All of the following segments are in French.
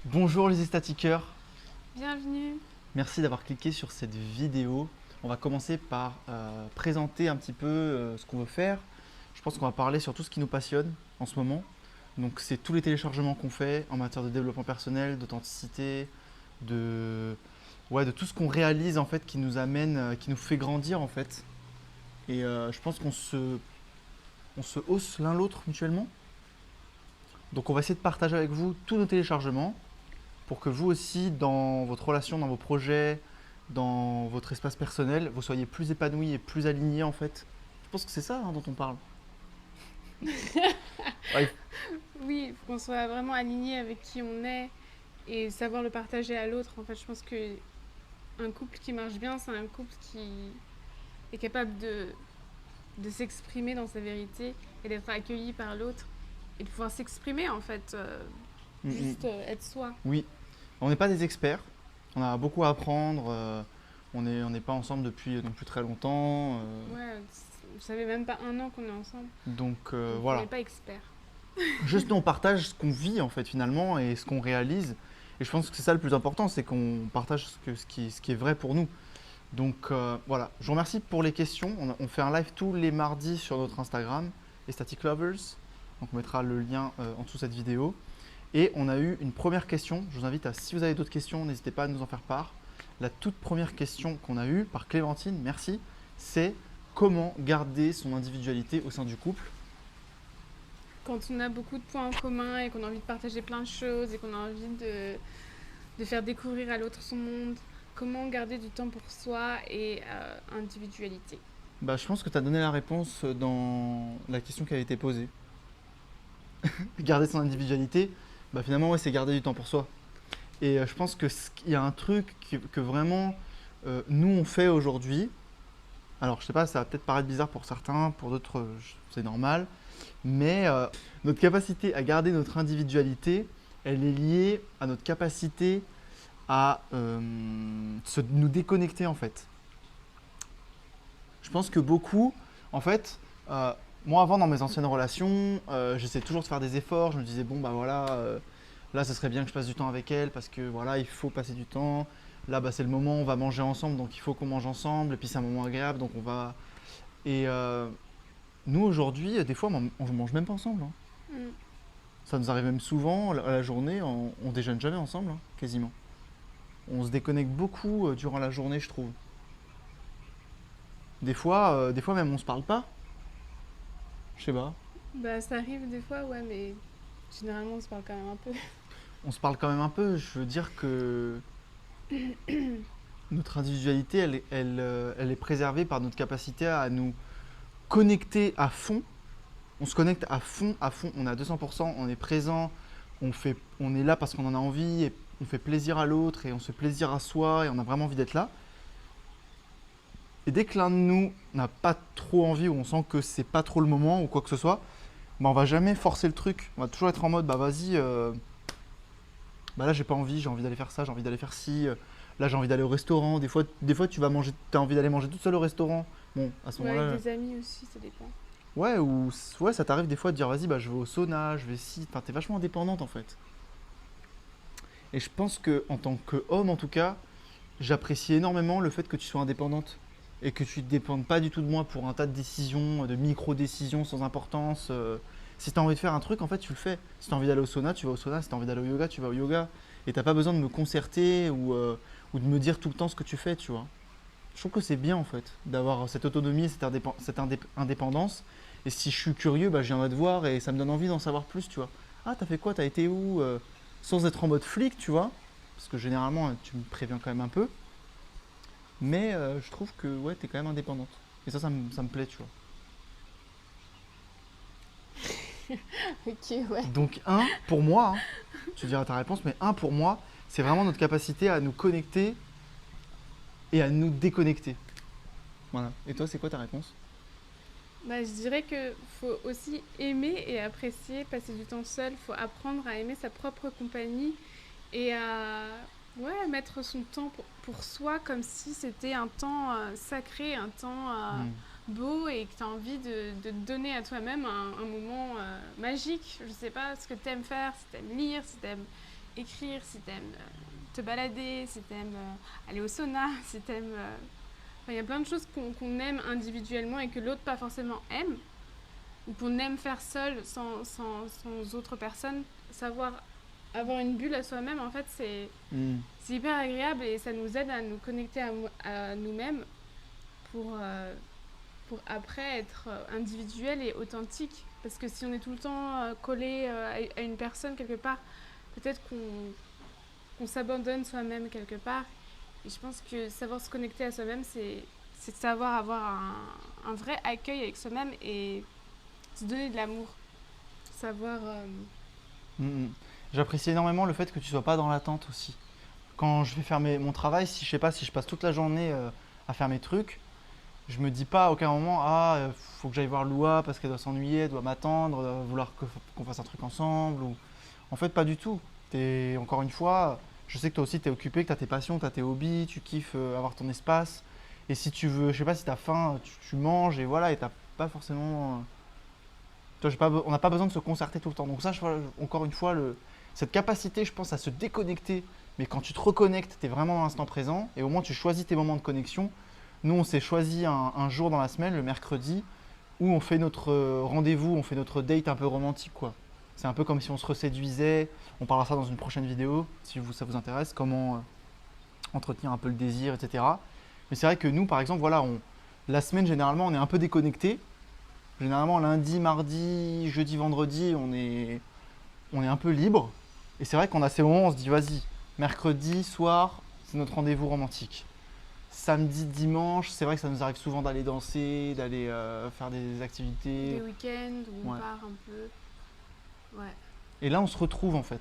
Bonjour les estatiqueurs, Bienvenue. merci d'avoir cliqué sur cette vidéo. On va commencer par présenter un petit peu ce qu'on veut faire. Je pense qu'on va parler sur tout ce qui nous passionne en ce moment. Donc c'est tous les téléchargements qu'on fait en matière de développement personnel, d'authenticité, de, de tout ce qu'on réalise en fait qui nous amène, qui nous fait grandir en fait. Et je pense qu'on se hausse l'un l'autre mutuellement. Donc on va essayer de partager avec vous tous nos téléchargements pour que vous aussi, dans votre relation, dans vos projets, dans votre espace personnel, vous soyez plus épanoui et plus aligné en fait. Je pense que c'est ça dont on parle. Ouais, Oui, il faut qu'on soit vraiment aligné avec qui on est et savoir le partager à l'autre. En fait, je pense que un couple qui marche bien, c'est un couple qui est capable de s'exprimer dans sa vérité et d'être accueilli par l'autre et de pouvoir s'exprimer en fait, mm, mm. juste être soi. Oui, on n'est pas des experts, on a beaucoup à apprendre, on n'est pas ensemble depuis non plus très longtemps, Ouais, vous savez même pas un an qu'on est ensemble, donc donc on voilà. n'est pas expert. Juste nous on partage ce qu'on vit en fait finalement et ce qu'on réalise. Et je pense que c'est ça le plus important, c'est qu'on partage ce qui est vrai pour nous. Donc voilà, je vous remercie pour les questions. On fait un live tous les mardis sur notre Instagram, Estatic Lovers. Donc on mettra le lien en dessous de cette vidéo. Et on a eu une première question. Je vous invite à, si vous avez d'autres questions, n'hésitez pas à nous en faire part. La toute première question qu'on a eue par Clémentine, merci, c'est comment garder son individualité au sein du couple. Quand on a beaucoup de points en commun et qu'on a envie de partager plein de choses et qu'on a envie de faire découvrir à l'autre son monde, comment garder du temps pour soi et individualité. Bah, je pense que tu as donné la réponse dans la question qui a été posée. Garder son individualité, bah, finalement, ouais, c'est garder du temps pour soi. Et je pense qu'il y a un truc que vraiment nous on fait aujourd'hui. Alors je sais pas, ça va peut-être paraître bizarre pour certains, pour d'autres c'est normal. Mais notre capacité à garder notre individualité, elle est liée à notre capacité à nous déconnecter en fait. Je pense que beaucoup, en fait, moi avant dans mes anciennes relations, j'essayais toujours de faire des efforts. Je me disais bon bah voilà, là ce serait bien que je passe du temps avec elle parce que voilà il faut passer du temps. Là bah, c'est le moment, on va manger ensemble donc il faut qu'on mange ensemble et puis c'est un moment agréable donc on va. Et nous aujourd'hui, des fois on ne mange même pas ensemble, hein. Mm. Ça nous arrive même souvent à la journée, on déjeune jamais ensemble, hein, quasiment. On se déconnecte beaucoup durant la journée, je trouve. Des fois même on se parle pas. Je sais pas. Bah ça arrive des fois, ouais, mais généralement on se parle quand même un peu. On se parle quand même un peu. Je veux dire que notre individualité, elle est préservée par notre capacité à nous connecter à fond. On se connecte à fond, à fond. On est à 200%, on est présent, on est là parce qu'on en a envie, et on fait plaisir à l'autre, et on se fait plaisir à soi, et on a vraiment envie d'être là. Et dès que l'un de nous n'a pas trop envie, ou on sent que c'est pas trop le moment, ou quoi que ce soit, bah on va jamais forcer le truc. On va toujours être en mode, bah vas-y, bah là j'ai pas envie, j'ai envie d'aller faire ça, j'ai envie d'aller faire ci, là j'ai envie d'aller au restaurant. Des fois tu vas manger, t'as envie d'aller manger toute seule au restaurant. Bon, à ce Ou avec moment-là, des amis aussi, ça dépend. ouais, ou ouais, ça t'arrive des fois de dire vas-y, bah je vais au sauna, je vais ci. Enfin, t'es vachement indépendante en fait. Et je pense que en tant qu'homme en tout cas, j'apprécie énormément le fait que tu sois indépendante et que tu ne dépendes pas du tout de moi pour un tas de décisions, de micro-décisions sans importance. Si tu as envie de faire un truc, en fait, tu le fais. Si tu as envie d'aller au sauna, tu vas au sauna. Si tu as envie d'aller au yoga, tu vas au yoga. Et t'as pas besoin de me concerter ou de me dire tout le temps ce que tu fais, tu vois. Je trouve que c'est bien, en fait, d'avoir cette autonomie, cette indépendance. Et si je suis curieux, bah, je viendrai te voir et ça me donne envie d'en savoir plus, tu vois. Ah, t'as fait quoi? T'as été où? Sans être en mode flic, tu vois. Parce que généralement, tu me préviens quand même un peu. Mais je trouve que ouais, t'es quand même indépendante. Et ça me plaît, tu vois. Ok, ouais. Donc pour moi, hein, tu diras ta réponse, mais pour moi, c'est vraiment notre capacité à nous connecter et à nous déconnecter. Voilà. Et toi, c'est quoi ta réponse? Bah, je dirais que faut aussi aimer et apprécier, passer du temps seul. Faut apprendre à aimer sa propre compagnie et à ouais, mettre son temps pour soi comme si c'était un temps sacré, un temps Hmm. beau et que tu as envie de te donner à toi-même un moment magique. Je sais pas ce que tu aimes faire, si tu aimes lire, si tu aimes écrire, si t'aimes te balader, si t'aimes aller au sauna, si t'aimes... Enfin, il y a plein de choses qu'on aime individuellement et que l'autre pas forcément aime, ou qu'on aime faire seul sans autre personne. Savoir avoir une bulle à soi-même, en fait, c'est hyper agréable et ça nous aide à nous connecter à nous-mêmes pour après être individuel et authentique. Parce que si on est tout le temps collé à une personne quelque part, peut-être qu'on s'abandonne soi-même quelque part. Et je pense que savoir se connecter à soi-même, c'est savoir avoir un vrai accueil avec soi-même et se donner de l'amour. Savoir... Mm, mm. J'apprécie énormément le fait que tu sois pas dans l'attente aussi. Quand je vais faire mon travail, si je sais pas, si je passe toute la journée à faire mes trucs, je me dis pas à aucun moment, faut que j'aille voir Loua parce qu'elle doit s'ennuyer, elle doit m'attendre, vouloir qu'on fasse un truc ensemble. Ou... En fait, pas du tout. Encore une fois, je sais que toi aussi tu es occupé, que tu as tes passions, tu as tes hobbies, tu kiffes avoir ton espace. Et si tu veux, je sais pas, si tu as faim, tu manges et voilà, et t'as pas forcément. Toi, on n'a pas besoin de se concerter tout le temps. Donc, ça, encore une fois, cette capacité, je pense, à se déconnecter. Mais quand tu te reconnectes, tu es vraiment dans l'instant présent et au moins tu choisis tes moments de connexion. Nous, on s'est choisi un jour dans la semaine, le mercredi, où on fait notre rendez-vous, on fait notre date un peu romantique, quoi. C'est un peu comme si on se reséduisait. On parlera ça dans une prochaine vidéo, si ça vous intéresse, comment entretenir un peu le désir, etc. Mais c'est vrai que nous, par exemple, voilà, la semaine, généralement, on est un peu déconnecté. Généralement, lundi, mardi, jeudi, vendredi, on est un peu libre. Et c'est vrai qu'on a ces moments où on se dit, vas-y, mercredi soir, c'est notre rendez-vous romantique. Samedi, dimanche, c'est vrai que ça nous arrive souvent d'aller danser, d'aller faire des activités. des week-ends où on Ouais. part un peu. Ouais. Et là, on se retrouve en fait.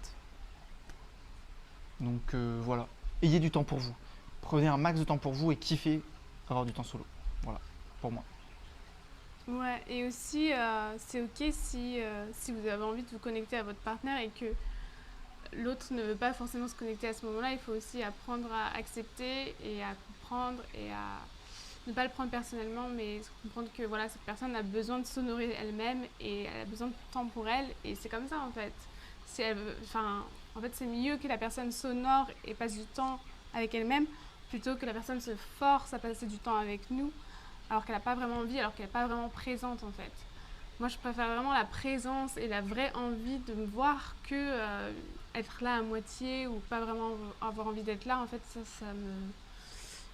Donc voilà. Ayez du temps pour vous. Prenez un max de temps pour vous et kiffez avoir du temps solo. Voilà, pour moi. Ouais, et aussi, c'est ok si vous avez envie de vous connecter à votre partenaire et que l'autre ne veut pas forcément se connecter à ce moment-là. Il faut aussi apprendre à accepter et à comprendre et à ne pas le prendre personnellement, mais comprendre que voilà, cette personne a besoin de s'honorer elle-même et elle a besoin de temps pour elle. Et c'est comme ça en fait. Si elle veut, en fait, c'est mieux que la personne s'honore et passe du temps avec elle-même plutôt que la personne se force à passer du temps avec nous alors qu'elle n'a pas vraiment envie, alors qu'elle n'est pas vraiment présente en fait. Moi, je préfère vraiment la présence et la vraie envie de me voir que être là à moitié ou pas vraiment avoir envie d'être là. En fait,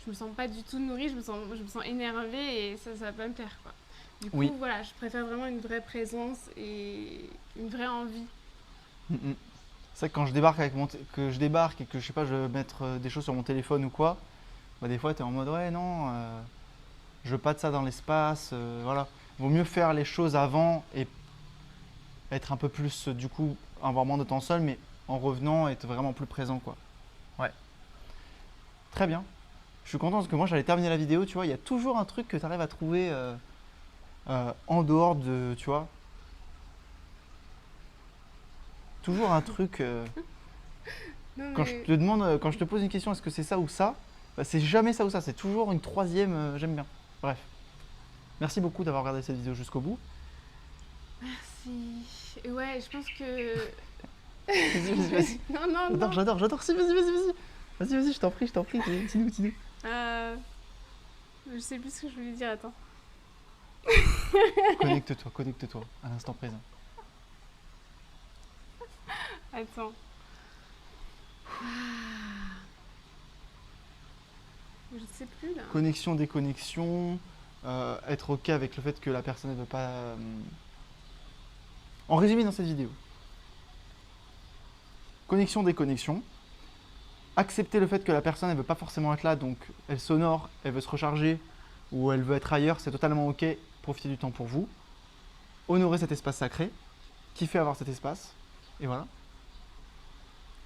je me sens pas du tout nourrie, je me sens énervée et ça va pas me plaire quoi. Du coup, Oui. voilà, je préfère vraiment une vraie présence et une vraie envie. C'est vrai que quand je débarque que je débarque et que je sais pas, je veux mettre des choses sur mon téléphone ou quoi, bah des fois tu es en mode ouais non, je veux pas de ça dans l'espace, voilà. Vaut mieux faire les choses avant et être un peu plus du coup avoir moins de temps seul, mais en revenant être vraiment plus présent quoi. Ouais. Très bien. Je suis content parce que moi j'allais terminer la vidéo, tu vois, il y a toujours un truc que tu arrives à trouver en dehors de, tu vois, toujours un truc. Non, Quand je mais te demande, quand je te pose une question, est-ce que c'est ça ou ça, bah, c'est jamais ça ou ça, c'est toujours une troisième, j'aime bien. Bref. Merci beaucoup d'avoir regardé cette vidéo jusqu'au bout. merci. Ouais, je pense que. Vas-y. Non, non, non. J'adore. Si, vas-y. Vas-y, je t'en prie. Dis-nous. Euh, je sais plus ce que je voulais dire, attends. Connecte-toi à l'instant présent. Attends. Je sais plus là. Connexion, déconnexion, être ok avec le fait que la personne ne veut pas. En résumé dans cette vidéo. Connexion, déconnexion. Accepter le fait que la personne ne veut pas forcément être là, donc elle s'honore, elle veut se recharger ou elle veut être ailleurs, c'est totalement ok. Profitez du temps pour vous. Honorer cet espace sacré. Kiffer avoir cet espace. Et voilà.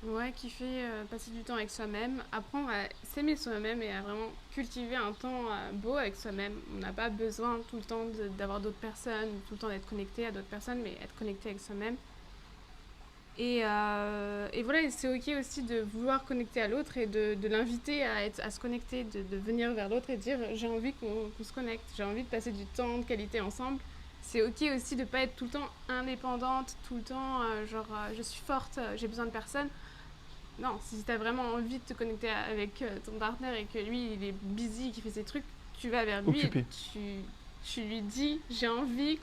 Ouais, kiffer, passer du temps avec soi-même, apprendre à s'aimer soi-même et à vraiment cultiver un temps beau avec soi-même. On n'a pas besoin tout le temps d'avoir d'autres personnes, tout le temps d'être connecté à d'autres personnes, mais être connecté avec soi-même. Et voilà, et c'est ok aussi de vouloir connecter à l'autre et de l'inviter à se connecter, de venir vers l'autre et dire j'ai envie qu'on se connecte, j'ai envie de passer du temps de qualité ensemble. C'est ok aussi de pas être tout le temps indépendante, tout le temps je suis forte, j'ai besoin de personne. non, si tu as vraiment envie de te connecter avec ton partenaire et que lui, il est busy, qu'il fait ses trucs, tu vas vers lui Occupé. et tu lui dis, j'ai envie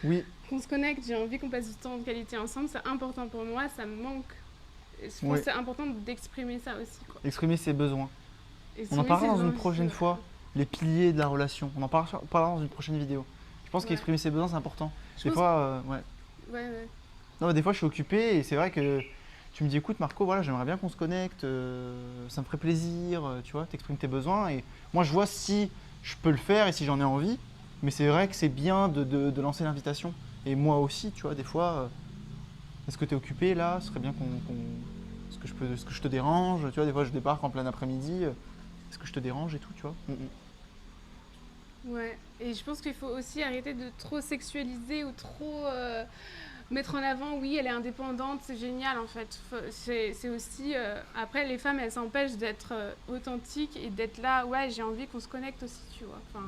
Oui, qu'on se connecte, j'ai envie qu'on passe du temps de qualité ensemble, c'est important pour moi, ça me manque. Et je pense oui. que c'est important d'exprimer ça aussi, quoi. Exprimer ses besoins. On en Exprimer parlera ses dans une envies, prochaine fois, les piliers de la relation. On en parlera dans une prochaine vidéo. Je pense ouais. qu'exprimer ses besoins, c'est important. Je Des pense fois, ouais. Ouais, ouais. Non, mais des fois, je suis occupé et c'est vrai que tu me dis, écoute, Marco, voilà, j'aimerais bien qu'on se connecte, ça me ferait plaisir, tu vois, t'exprimes tes besoins. Et moi, je vois si je peux le faire et si j'en ai envie. Mais c'est vrai que c'est bien de lancer l'invitation. Et moi aussi, tu vois, des fois, est-ce que tu es occupé là? Ce serait bien est-ce que je te dérange? Tu vois, des fois, je débarque en plein après-midi. Est-ce que je te dérange et tout, tu vois? Ouais. Et je pense qu'il faut aussi arrêter de trop sexualiser ou trop mettre en avant, oui, elle est indépendante, c'est génial en fait. C'est aussi. Après, les femmes, elles s'empêchent d'être authentiques et d'être là, ouais, j'ai envie qu'on se connecte aussi, tu vois. Enfin,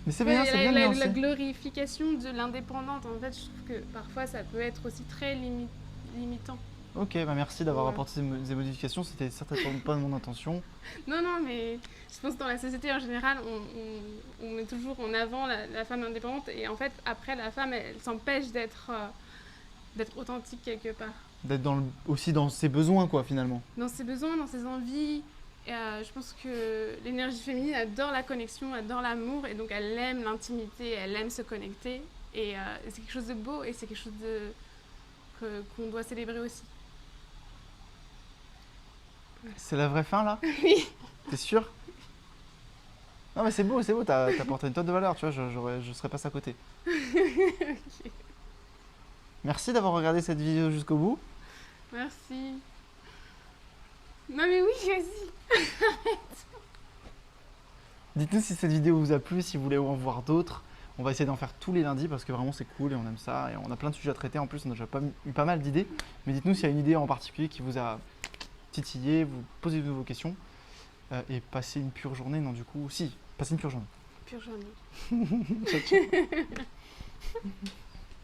Mais tu vois, c'est bien la nuancé. glorification de l'indépendante, en fait, je trouve que parfois ça peut être aussi très limitant. Ok, bah merci d'avoir Ouais. apporté ces modifications. C'était certainement pas mon intention. Non, non, mais je pense que dans la société en général, on met toujours en avant la femme indépendante et en fait, après, la femme, elle s'empêche d'être authentique quelque part. D'être aussi dans ses besoins, quoi, finalement. Dans ses besoins, dans ses envies. Je pense que l'énergie féminine adore la connexion, adore l'amour et donc elle aime l'intimité, elle aime se connecter. Et c'est quelque chose de beau et c'est quelque chose qu'on doit célébrer aussi. C'est la vraie fin, là? Oui. T'es sûr? Non, mais c'est beau, t'as apporté une tonne de valeur, tu vois, je serais passé à côté. Merci d'avoir regardé cette vidéo jusqu'au bout. Merci. Non mais oui, vas-y. Dites-nous si cette vidéo vous a plu, si vous voulez en voir d'autres. On va essayer d'en faire tous les lundis parce que vraiment c'est cool et on aime ça. Et on a plein de sujets à traiter. En plus, on a déjà eu pas mal d'idées. Mais dites-nous s'il y a une idée en particulier qui vous a titillé, vous posez vos questions. Et passez une pure journée. Non, du coup, si, passez une pure journée. Pure journée. Ciao, ciao.